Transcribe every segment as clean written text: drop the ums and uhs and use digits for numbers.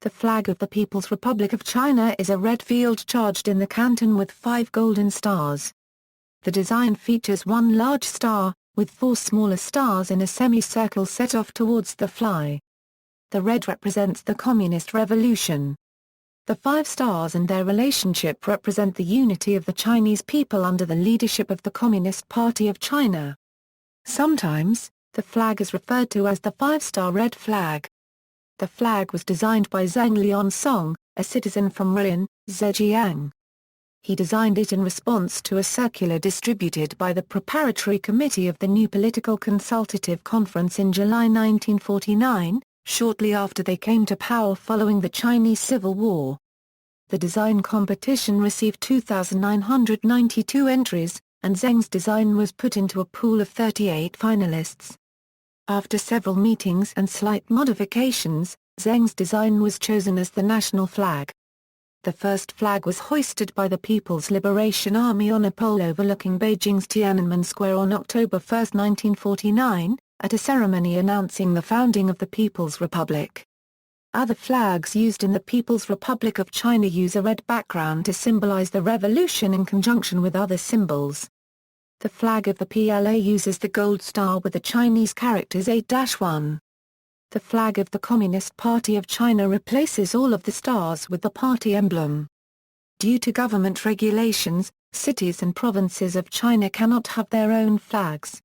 The flag of the People's Republic of China is a red field charged in the canton with 5 golden stars. The design features one large star, with 4 smaller stars in a semicircle set off towards the fly. The red represents the Communist Revolution. The 5 stars and their relationship represent the unity of the Chinese people under the leadership of the Communist Party of China. Sometimes, the flag is referred to as the 5-star red flag. The flag was designed by Zeng Liansong, a citizen from Rui'an, Zhejiang. He designed it in response to a circular distributed by the Preparatory Committee of the new Political Consultative Conference in July 1949, shortly after they came to power following the Chinese Civil War. The design competition received 2,992 entries, and Zeng's design was put into a pool of 38 finalists. After several meetings and slight modifications, Zeng's design was chosen as the national flag. The first flag was hoisted by the People's Liberation Army on a pole overlooking Beijing's Tiananmen Square on October 1, 1949, at a ceremony announcing the founding of the People's Republic. Other flags used in the People's Republic of China use a red background to symbolize the revolution in conjunction with other symbols. The flag of the PLA uses the gold star with the Chinese characters 8-1. The flag of the Communist Party of China replaces all of the stars with the party emblem. Due to government regulations, cities and provinces of China cannot have their own flags.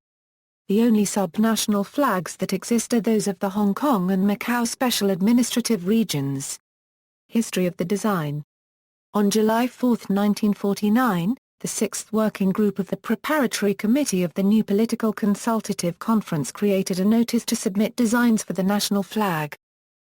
The only sub-national flags that exist are those of the Hong Kong and Macau Special Administrative Regions. History of the design. On July 4, 1949, the 6th Working Group of the Preparatory Committee of the new Political Consultative Conference created a notice to submit designs for the national flag.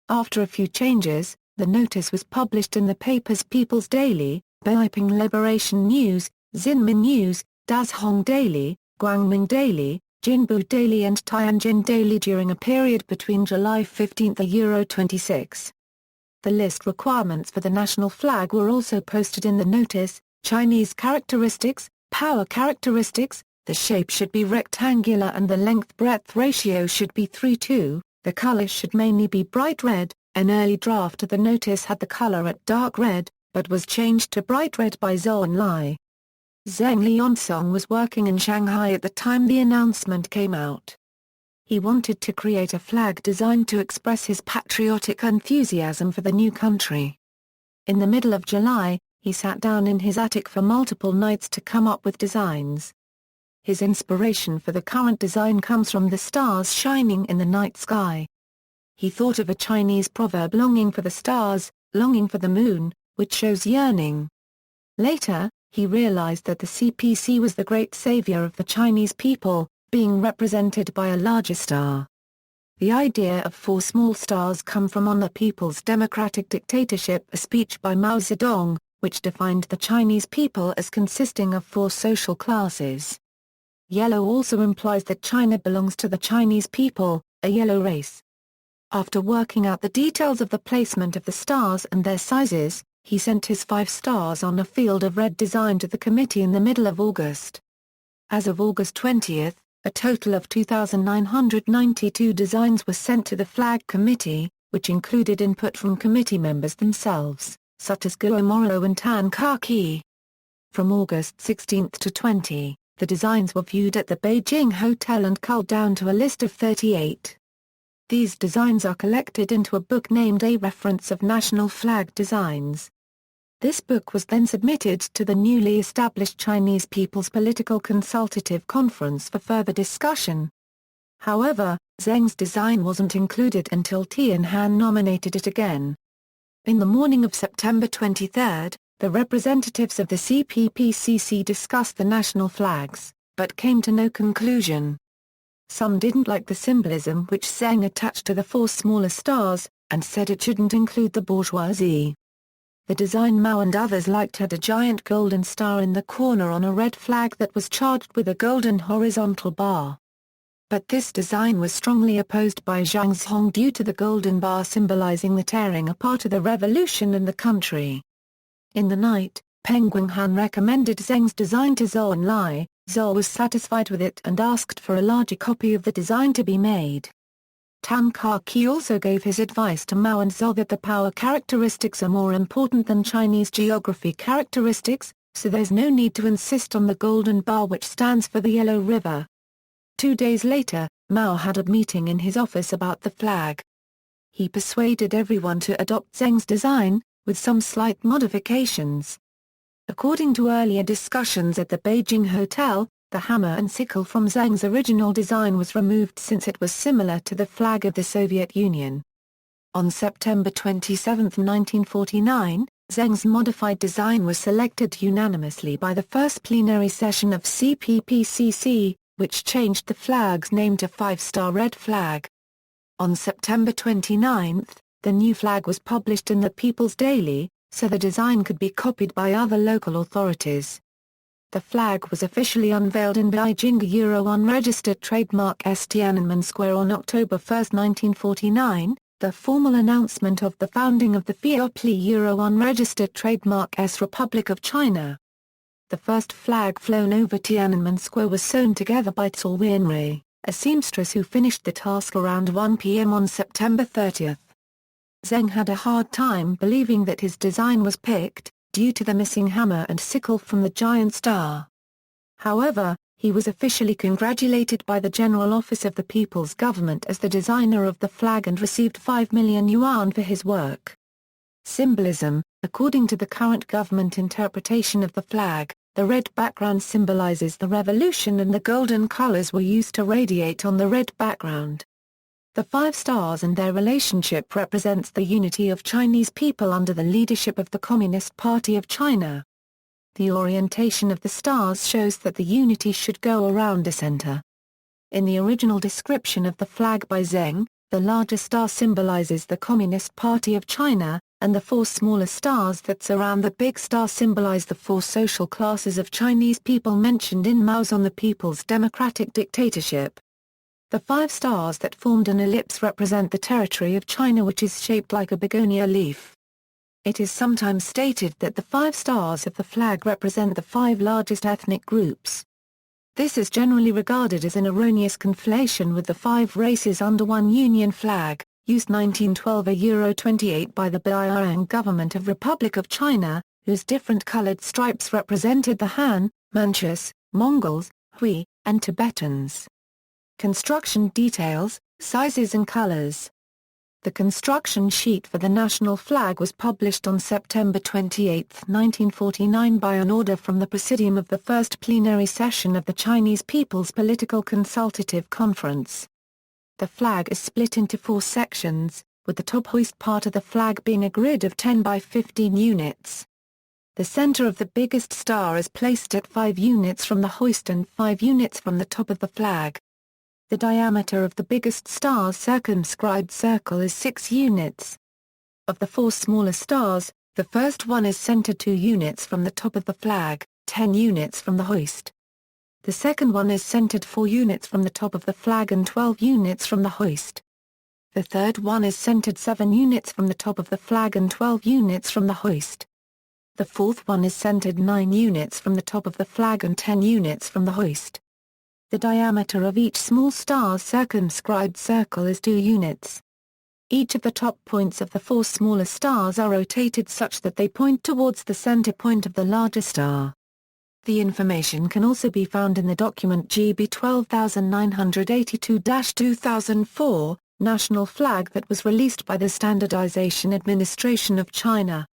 After a few changes, the notice was published in the papers People's Daily, Beiping Liberation News, Xinmin News, Das Hong Daily, Guangming Daily, Jinbu Daily and Tianjin Daily during a period between July 15 and 26. The list requirements for the national flag were also posted in the notice. Chinese characteristics, power characteristics, the shape should be rectangular and the length-breadth ratio should be 3:2, the color should mainly be bright red. An early draft of the notice had the color at dark red, but was changed to bright red by Zhou Enlai. Zeng Liansong was working in Shanghai at the time the announcement came out. He wanted to create a flag designed to express his patriotic enthusiasm for the new country. In the middle of July, he sat down in his attic for multiple nights to come up with designs. His inspiration for the current design comes from the stars shining in the night sky. He thought of a Chinese proverb longing for the stars, longing for the moon, which shows yearning. Later, he realized that the CPC was the great savior of the Chinese people, being represented by a larger star. The idea of 4 small stars come from On the People's Democratic Dictatorship, a speech by Mao Zedong, which defined the Chinese people as consisting of 4 social classes. Yellow also implies that China belongs to the Chinese people, a yellow race. After working out the details of the placement of the stars and their sizes, he sent his 5 stars on a field of red design to the committee in the middle of August. As of August 20, a total of 2,992 designs were sent to the Flag Committee, which included input from committee members themselves, such as Guo Moro and Tan Ka-ki. From August 16 to 20, the designs were viewed at the Beijing Hotel and culled down to a list of 38. These designs are collected into a book named A Reference of National Flag Designs. This book was then submitted to the newly established Chinese People's Political Consultative Conference for further discussion. However, Zeng's design wasn't included until Tiananmen nominated it again. In the morning of September 23, the representatives of the CPPCC discussed the national flags, but came to no conclusion. Some didn't like the symbolism which Zeng attached to the 4 smaller stars, and said it shouldn't include the bourgeoisie. The design Mao and others liked had a giant golden star in the corner on a red flag that was charged with a golden horizontal bar. But this design was strongly opposed by Zhèngzhì due to the golden bar symbolizing the tearing apart of the revolution in the country. In the night, Peng Guanghan recommended Zeng's design to Zhou Enlai. Zhou was satisfied with it and asked for a larger copy of the design to be made. Tan Kar-ki also gave his advice to Mao and Zhou that the power characteristics are more important than Chinese geography characteristics, so there's no need to insist on the golden bar which stands for the Yellow River. 2 days later, Mao had a meeting in his office about the flag. He persuaded everyone to adopt Zeng's design, with some slight modifications. According to earlier discussions at the Beijing hotel, the hammer and sickle from Zeng's original design was removed since it was similar to the flag of the Soviet Union. On September 27, 1949, Zeng's modified design was selected unanimously by the first plenary session of CPPCC, which changed the flag's name to Five-Star Red Flag. On September 29, the new flag was published in the People's Daily, so the design could be copied by other local authorities. The flag was officially unveiled in Beijing unregistered trademark S Tiananmen Square on October 1, 1949, the formal announcement of the founding of the People's unregistered trademark S Republic of China. The first flag flown over Tiananmen Square was sewn together by Rui'an, a seamstress who finished the task around 1 p.m. on September 30. Zeng had a hard time believing that his design was picked, due to the missing hammer and sickle from the giant star. However, he was officially congratulated by the General Office of the People's Government as the designer of the flag and received 5 million yuan for his work. Symbolism. According to the current government interpretation of the flag, the red background symbolizes the revolution and the golden colors were used to radiate on the red background. The 5 stars and their relationship represents the unity of Chinese people under the leadership of the Communist Party of China. The orientation of the stars shows that the unity should go around a center. In the original description of the flag by Zeng, the larger star symbolizes the Communist Party of China, and the 4 smaller stars that surround the big star symbolize the 4 social classes of Chinese people mentioned in Mao's On the People's Democratic Dictatorship. The 5 stars that formed an ellipse represent the territory of China, which is shaped like a begonia leaf. It is sometimes stated that the 5 stars of the flag represent the 5 largest ethnic groups. This is generally regarded as an erroneous conflation with the 5 races under one union flag, used 1912 by the Beijing government of Republic of China, whose different colored stripes represented the Han, Manchus, Mongols, Hui, and Tibetans. Construction details, sizes and colors. The construction sheet for the national flag was published on September 28, 1949 by an order from the Presidium of the First Plenary Session of the Chinese People's Political Consultative Conference. The flag is split into 4 sections, with the top hoist part of the flag being a grid of 10 by 15 units. The center of the biggest star is placed at 5 units from the hoist and 5 units from the top of the flag. The diameter of the biggest star's circumscribed circle is 6 units. Of the 4 smaller stars, the first one is centered 2 units from the top of the flag, 10 units from the hoist. The second one is centered 4 units from the top of the flag and 12 units from the hoist. The third one is centered 7 units from the top of the flag and 12 units from the hoist. The fourth one is centered 9 units from the top of the flag and 10 units from the hoist. The diameter of each small star's circumscribed circle is 2 units. Each of the top points of the 4 smaller stars are rotated such that they point towards the center point of the larger star. The information can also be found in the document GB 12982-2004, National Flag, that was released by the Standardization Administration of China.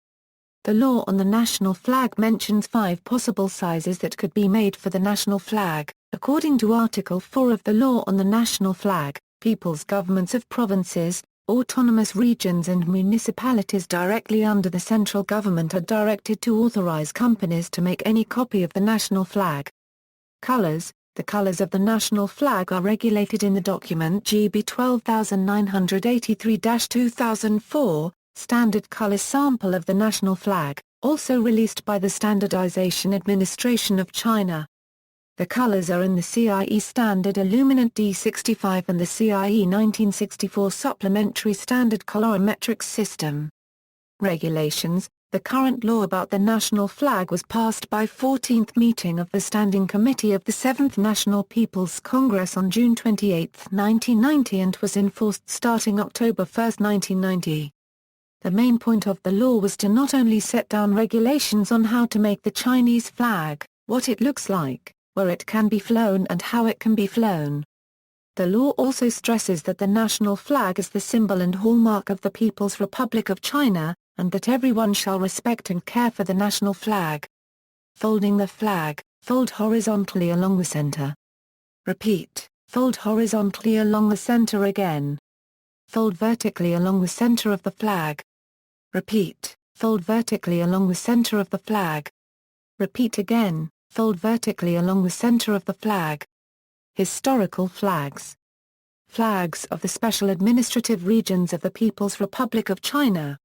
The law on the national flag mentions 5 possible sizes that could be made for the national flag. According to Article 4 of the law on the national flag, people's governments of provinces, autonomous regions and municipalities directly under the central government are directed to authorize companies to make any copy of the national flag. Colors. The colors of the national flag are regulated in the document GB 12983-2004, Standard Color Sample of the National Flag, also released by the Standardization Administration of China. The colors are in the CIE Standard Illuminant D65 and the CIE 1964 Supplementary Standard Colorimetric System. Regulations. The current law about the national flag was passed by 14th meeting of the Standing Committee of the 7th National People's Congress on June 28, 1990 and was enforced starting October 1, 1990. The main point of the law was to not only set down regulations on how to make the Chinese flag, what it looks like, where it can be flown and how it can be flown. The law also stresses that the national flag is the symbol and hallmark of the People's Republic of China, and that everyone shall respect and care for the national flag. Folding the flag, fold horizontally along the center. Repeat, fold horizontally along the center again. Fold vertically along the center of the flag. Repeat, fold vertically along the center of the flag. Repeat again, fold vertically along the center of the flag. Historical flags. Flags of the Special Administrative Regions of the People's Republic of China.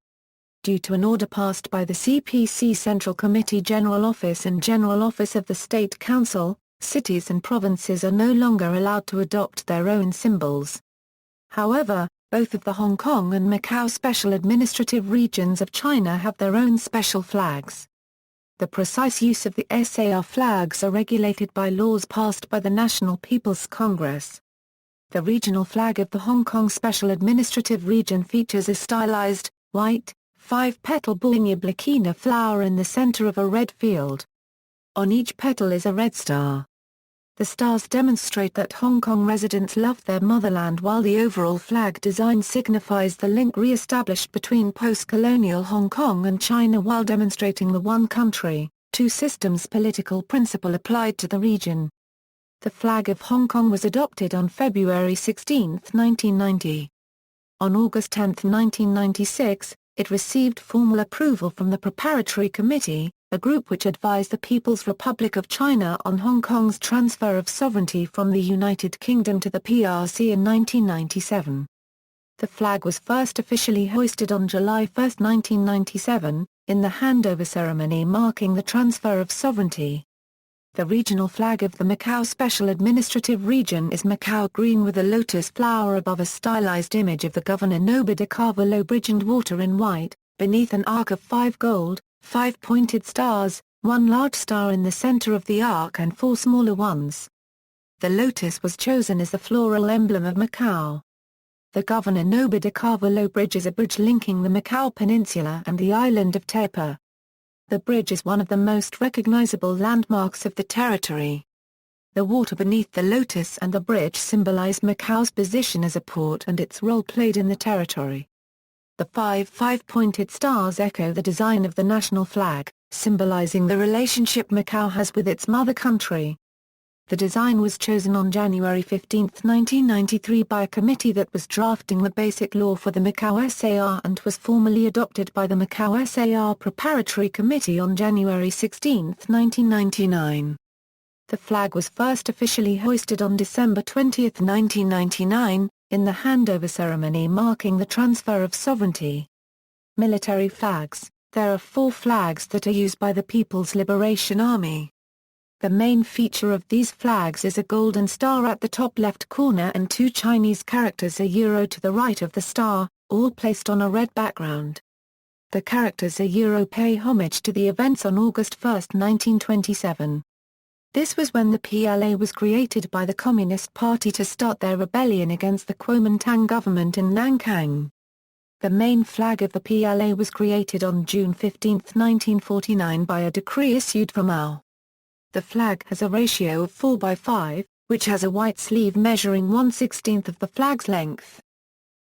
Due to an order passed by the CPC Central Committee General Office and General Office of the State Council, cities and provinces are no longer allowed to adopt their own symbols. However, both of the Hong Kong and Macau Special Administrative Regions of China have their own special flags. The precise use of the SAR flags are regulated by laws passed by the National People's Congress. The regional flag of the Hong Kong Special Administrative Region features a stylized, white, 5-petal bougainvillea flower in the center of a red field. On each petal is a red star. The stars demonstrate that Hong Kong residents love their motherland, while the overall flag design signifies the link re-established between post-colonial Hong Kong and China while demonstrating the one country, two systems political principle applied to the region. The flag of Hong Kong was adopted on February 16, 1990. On August 10, 1996, it received formal approval from the Preparatory Committee, a group which advised the People's Republic of China on Hong Kong's transfer of sovereignty from the United Kingdom to the PRC in 1997. The flag was first officially hoisted on July 1, 1997, in the handover ceremony marking the transfer of sovereignty. The regional flag of the Macau Special Administrative Region is Macau green with a lotus flower above a stylized image of the Governor Noba de Carvalho bridge and water in white, beneath an arc of 5 gold, 5 pointed stars, 1 large star in the center of the arc and 4 smaller ones. The lotus was chosen as the floral emblem of Macau. The Governor Noba de Carvalho Bridge is a bridge linking the Macau Peninsula and the island of Taipa. The bridge is one of the most recognizable landmarks of the territory. The water beneath the lotus and the bridge symbolize Macau's position as a port and its role played in the territory. The 5 5-pointed stars echo the design of the national flag, symbolizing the relationship Macau has with its mother country. The design was chosen on January 15, 1993 by a committee that was drafting the basic law for the Macau SAR and was formally adopted by the Macau SAR Preparatory Committee on January 16, 1999. The flag was first officially hoisted on December 20, 1999, in the handover ceremony marking the transfer of sovereignty. Military flags. There are 4 flags that are used by the People's Liberation Army. The main feature of these flags is a golden star at the top left corner and 2 Chinese characters a to the right of the star, all placed on a red background. The characters a pay homage to the events on August 1, 1927. This was when the PLA was created by the Communist Party to start their rebellion against the Kuomintang government in Nanking. The main flag of the PLA was created on June 15, 1949 by a decree issued from Mao. The flag has a ratio of 4:5, which has a white sleeve measuring 1/16 of the flag's length.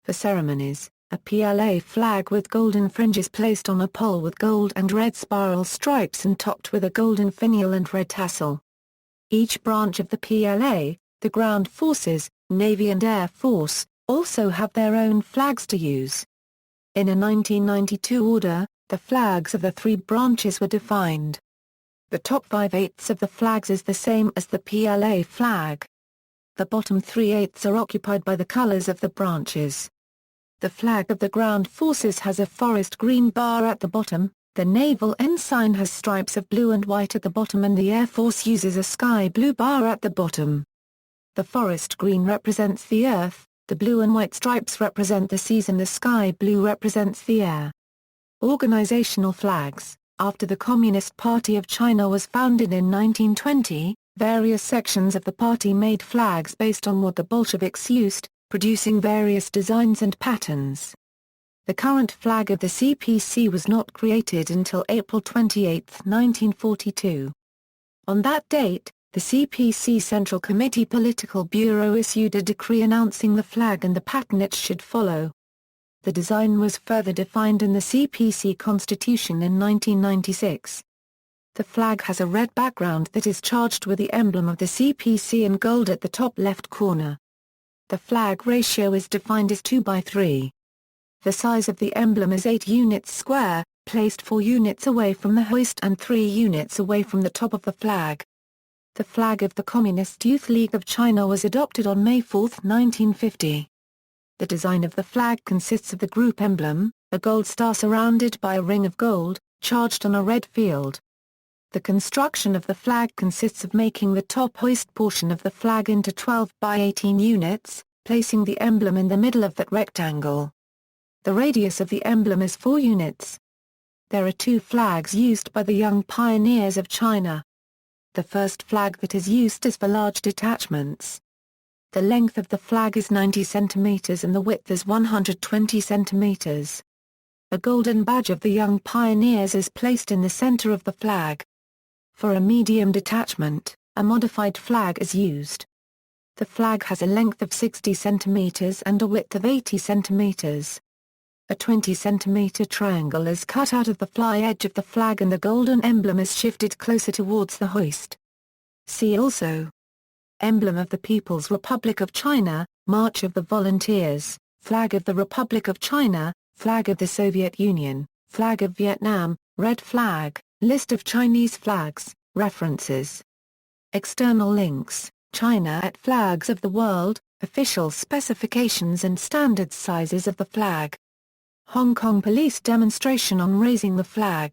For ceremonies, a PLA flag with golden fringe is placed on a pole with gold and red spiral stripes and topped with a golden finial and red tassel. Each branch of the PLA, the Ground Forces, Navy and Air Force, also have their own flags to use. In a 1992 order, the flags of the 3 branches were defined. The top 5/8 of the flags is the same as the PLA flag. The bottom 3/8 are occupied by the colors of the branches. The flag of the Ground Forces has a forest green bar at the bottom, the naval ensign has stripes of blue and white at the bottom and the Air Force uses a sky blue bar at the bottom. The forest green represents the earth, the blue and white stripes represent the seas and the sky blue represents the air. Organizational flags. After the Communist Party of China was founded in 1920, various sections of the party made flags based on what the Bolsheviks used, producing various designs and patterns. The current flag of the CPC was not created until April 28, 1942. On that date, the CPC Central Committee Political Bureau issued a decree announcing the flag and the pattern it should follow. The design was further defined in the CPC Constitution in 1996. The flag has a red background that is charged with the emblem of the CPC in gold at the top left corner. The flag ratio is defined as 2:3. The size of the emblem is 8 units square, placed 4 units away from the hoist and 3 units away from the top of the flag. The flag of the Communist Youth League of China was adopted on May 4, 1950. The design of the flag consists of the group emblem, a gold star surrounded by a ring of gold, charged on a red field. The construction of the flag consists of making the top hoist portion of the flag into 12:18 units, placing the emblem in the middle of that rectangle. The radius of the emblem is 4 units. There are 2 flags used by the young pioneers of China. The first flag that is used is for large detachments. The length of the flag is 90 centimeters and the width is 120 centimeters. A golden badge of the young pioneers is placed in the center of the flag. For a medium detachment, a modified flag is used. The flag has a length of 60 centimeters and a width of 80 centimeters. A 20 centimeter triangle is cut out of the fly edge of the flag and the golden emblem is shifted closer towards the hoist. See also: Emblem of the People's Republic of China, March of the Volunteers, Flag of the Republic of China, Flag of the Soviet Union, Flag of Vietnam, Red Flag, List of Chinese flags, references. External links: China at Flags of the World, official specifications and standard sizes of the flag. Hong Kong police demonstration on raising the flag.